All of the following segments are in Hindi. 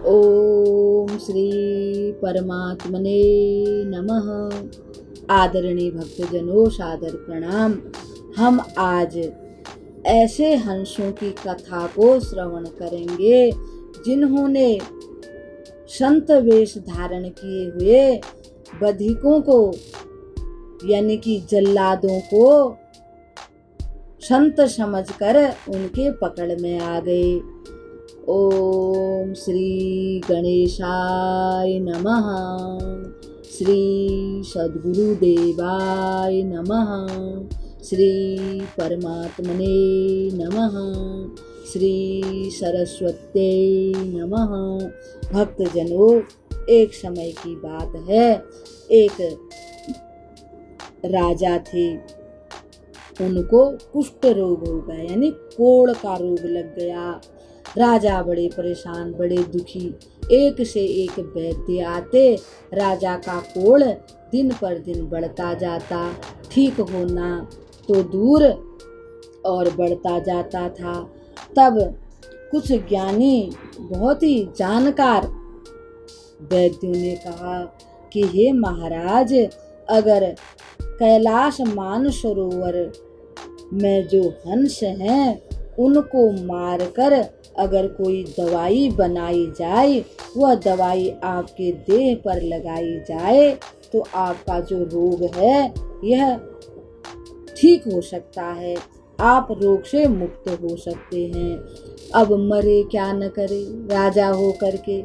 ओम श्री परमात्मने नमः। आदरणीय भक्तजनों, सादर प्रणाम। हम आज ऐसे हंसों की कथा को श्रवण करेंगे जिन्होंने संत वेश धारण किए हुए बधिकों को यानी कि जल्लादों को संत समझकर उनके पकड़ में आ गए। ओम श्री गणेशाय नमः। श्री सद्गुरुदेवाय नमः। श्री परमात्मने नमः। श्री सरस्वत्यै नमः। भक्तजनों, एक समय की बात है, एक राजा थे। उनको कुष्ठ रोग हो गया, यानी कोढ़ का रोग लग गया। राजा बड़े परेशान, बड़े दुखी। एक से एक वैद्य आते, राजा का कोढ़ दिन पर दिन बढ़ता जाता, ठीक होना तो दूर और बढ़ता जाता था। तब कुछ ज्ञानी, बहुत ही जानकार वैद्यों ने कहा कि हे महाराज, अगर कैलाश मानसरोवर में जो हंस हैं उनको मारकर अगर कोई दवाई बनाई जाए, वह दवाई आपके देह पर लगाई जाए तो आपका जो रोग है यह ठीक हो सकता है, आप रोग से मुक्त हो सकते हैं। अब मरे क्या न करे राजा हो करके।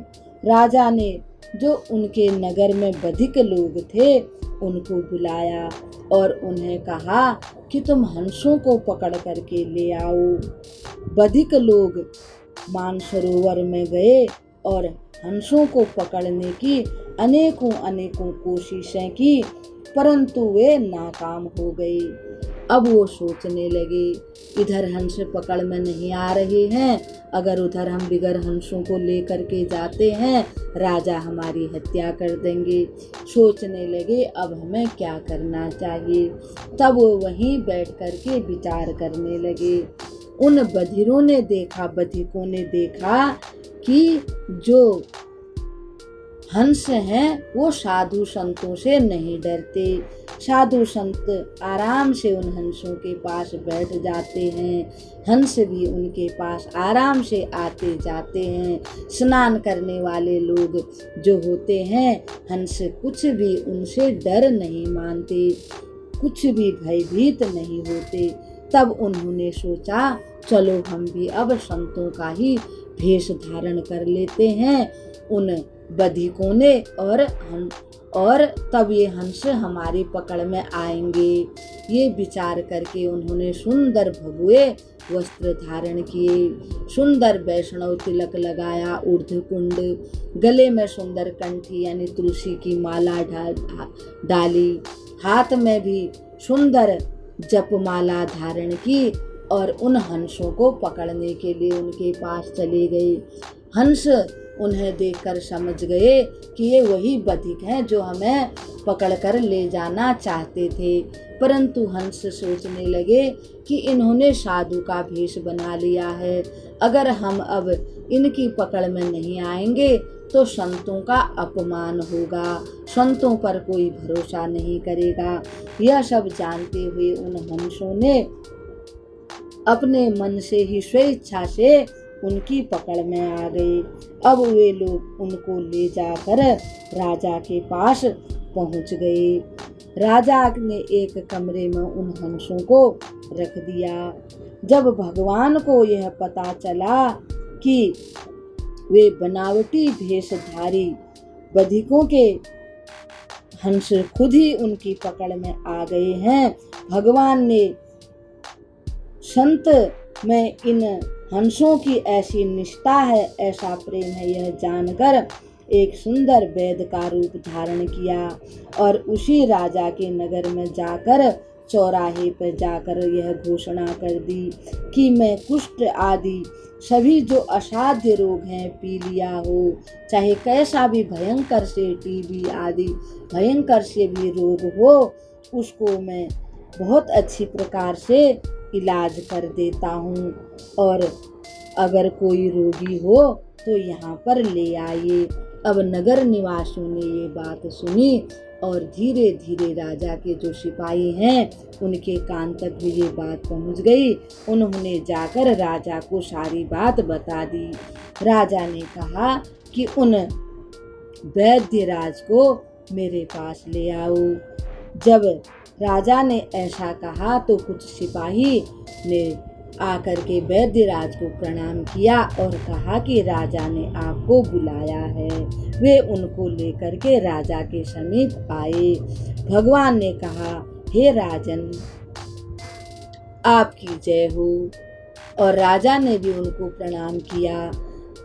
राजा ने जो उनके नगर में बधिक लोग थे उनको बुलाया और उन्हें कहा कि तुम हंसों को पकड़ करके ले आओ। बधिक लोग मानसरोवर में गए और हंसों को पकड़ने की अनेकों कोशिशें की, परंतु वे नाकाम हो गए। अब वो सोचने लगे, इधर हंस पकड़ में नहीं आ रहे हैं, अगर उधर हम बिगर हंसों को लेकर के जाते हैं राजा हमारी हत्या कर देंगे। सोचने लगे अब हमें क्या करना चाहिए। तब वो वहीं बैठ करके विचार करने लगे। उन बधिरों ने देखा, बधिकों ने देखा कि जो हंस हैं वो साधु संतों से नहीं डरते। साधु संत आराम से उन हंसों के पास बैठ जाते हैं, हंस भी उनके पास आराम से आते जाते हैं। स्नान करने वाले लोग जो होते हैं, हंस कुछ भी उनसे डर नहीं मानते, कुछ भी भयभीत नहीं होते। तब उन्होंने सोचा, चलो हम भी अब संतों का ही भेष धारण कर लेते हैं उन बधिकों ने, और तब ये हंस हमारी पकड़ में आएंगे। ये विचार करके उन्होंने सुंदर भगवे वस्त्र धारण किए, सुंदर वैष्णव तिलक लगाया, ऊर्ध्वकुंड, गले में सुंदर कंठी यानी तुलसी की माला डाली, हाथ में भी सुंदर जपमाला धारण की और उन हंसों को पकड़ने के लिए उनके पास चले गए। हंस उन्हें देखकर समझ गए कि ये वही बधिक हैं जो हमें पकड़कर ले जाना चाहते थे, परंतु हंस सोचने लगे कि इन्होंने साधु का भेष बना लिया है, अगर हम अब इनकी पकड़ में नहीं आएंगे तो संतों का अपमान होगा, संतों पर कोई भरोसा नहीं करेगा। यह सब जानते हुए उन हंसों ने अपने मन से ही स्वेच्छा से उनकी पकड़ में आ गए। अब वे लोग उनको ले जाकर राजा के पास पहुंच गए। राजा ने एक कमरे में उन हंसों को रख दिया। जब भगवान को यह पता चला कि वे बनावटी भेषधारी बधिकों के हंस खुद ही उनकी पकड़ में आ गए हैं, भगवान ने संत में इन हंसों की ऐसी निष्ठा है, ऐसा प्रेम है, यह जानकर एक सुंदर वैद्य का रूप धारण किया और उसी राजा के नगर में जाकर चौराहे पर जाकर यह घोषणा कर दी कि मैं कुष्ठ आदि सभी जो असाध्य रोग हैं, पीलिया हो, चाहे कैसा भी भयंकर से टीबी आदि भयंकर से भी रोग हो, उसको मैं बहुत अच्छी प्रकार से इलाज कर देता हूँ। और अगर कोई रोगी हो तो यहाँ पर ले आइए। अब नगर निवासियों ने ये बात सुनी और धीरे धीरे राजा के जो सिपाही हैं उनके कान तक भी ये बात पहुंच गई। उन्होंने जाकर राजा को सारी बात बता दी। राजा ने कहा कि उन वैद्यराज को मेरे पास ले आओ। जब राजा ने ऐसा कहा तो कुछ सिपाही ने आकर के वैद्यराज को प्रणाम किया और कहा कि राजा ने आपको बुलाया है। वे उनको लेकर के राजा के समीप आए। भगवान ने कहा, हे राजन, आपकी जय हो। और राजा ने भी उनको प्रणाम किया।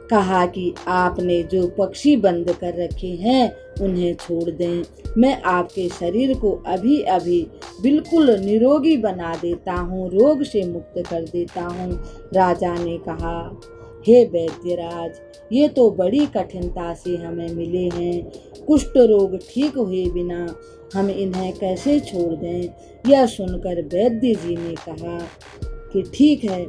कहा कि आपने जो पक्षी बंद कर रखे हैं उन्हें छोड़ दें। मैं आपके शरीर को अभी अभी बिल्कुल निरोगी बना देता हूँ, रोग से मुक्त कर देता हूँ। राजा ने कहा, हे वैद्यराज, ये तो बड़ी कठिनता से हमें मिले हैं। कुष्ठ रोग ठीक हुए बिना हम इन्हें कैसे छोड़ दें। यह सुनकर वैद्य जी ने कहा कि ठीक है।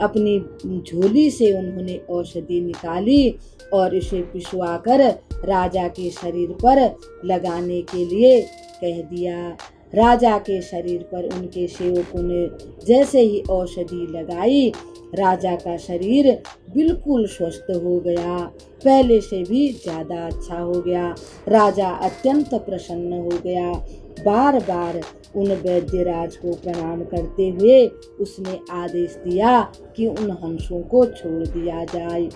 अपनी झोली से उन्होंने औषधि निकाली और इसे पिसवाकर राजा के शरीर पर लगाने के लिए कह दिया। राजा के शरीर पर उनके सेवकों ने जैसे ही औषधि लगाई, राजा का शरीर बिल्कुल स्वस्थ हो गया, पहले से भी ज़्यादा अच्छा हो गया। राजा अत्यंत प्रसन्न हो गया। बार बार उन वैद्यराज को प्रणाम करते हुए उसने आदेश दिया कि उन हंसों को छोड़ दिया जाए।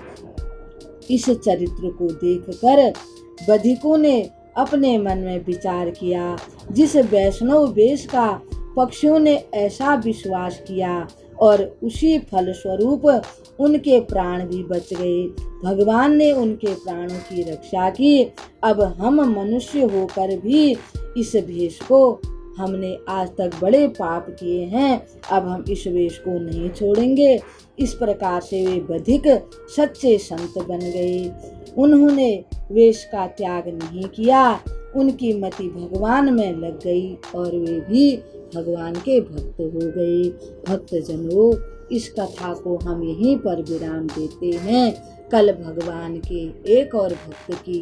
इस चरित्र को देखकर बधिकों ने अपने मन में विचार किया, जिस वैष्णव वेश का पक्षियों ने ऐसा विश्वास किया और उसी फल स्वरूप उनके प्राण भी बच गए। भगवान ने उनके प्राणों की रक्षा की। अब हम मनुष्य होकर भी इस वेश को, हमने आज तक बड़े पाप किए हैं, अब हम इस वेश को नहीं छोड़ेंगे। इस प्रकार से वे बधिक सच्चे संत बन गए। उन्होंने वेश का त्याग नहीं किया। उनकी मति भगवान में लग गई और वे भी भगवान के भक्त हो गए। भक्तजनों, इस कथा को हम यहीं पर विराम देते हैं। कल भगवान के एक और भक्त की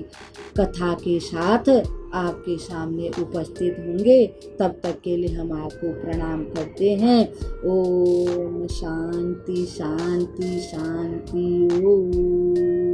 कथा के साथ आपके सामने उपस्थित होंगे। तब तक के लिए हम आपको प्रणाम करते हैं। ओम शांति शांति शांति। ओम।